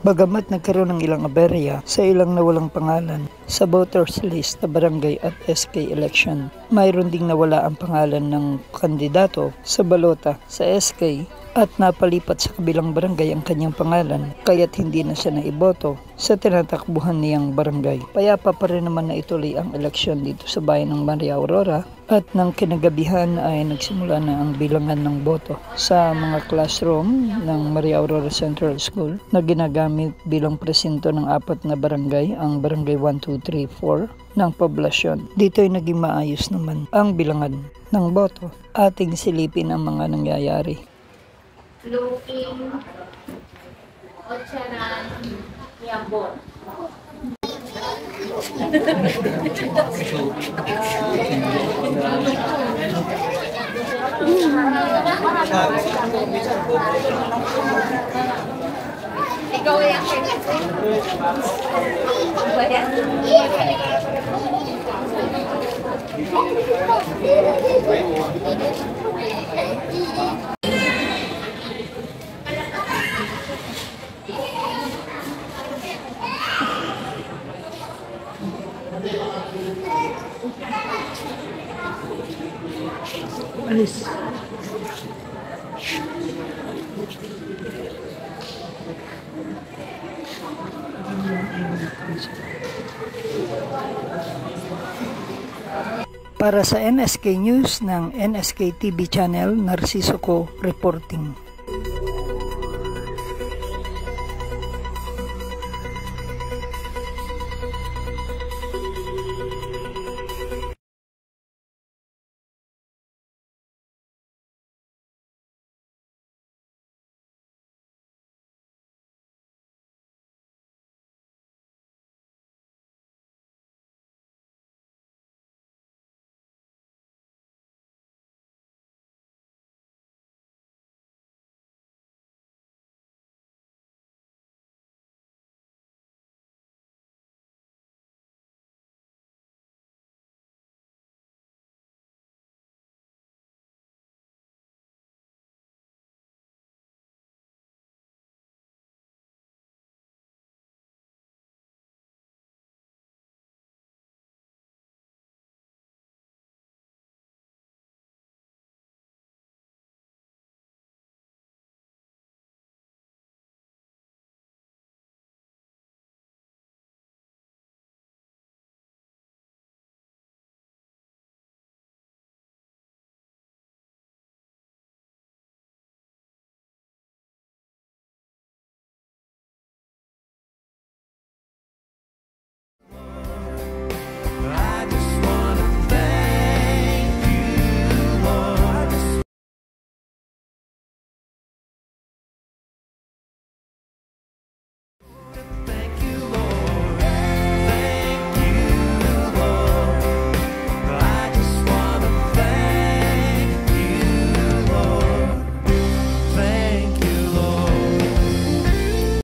Bagamat nagkaroon ng ilang aberya sa ilang nawalang pangalan sa voters list na barangay at SK election, mayroon ding nawala ang pangalan ng kandidato sa balota sa SK at napalipat sa kabilang barangay ang kanyang pangalan kaya't hindi na siya naiboto sa tinatakbuhan niyang barangay. Payapa pa rin naman na ituloy ang eleksyon dito sa bayan ng Maria Aurora at ng kinagabihan ay nagsimula na ang bilangan ng boto sa mga classroom ng Maria Aurora Central School na ginagamit bilang presinto ng 4 na barangay, ang barangay 1, 2, 3, 4 ng poblasyon. Dito ay naging maayos naman ang bilangan ng boto. Ating silipin ang mga nangyayari. Looking, Ocharan, Yambon. Ikaw yung Alis. Para sa NSK News ng NSK TV Channel, Narciso Co reporting.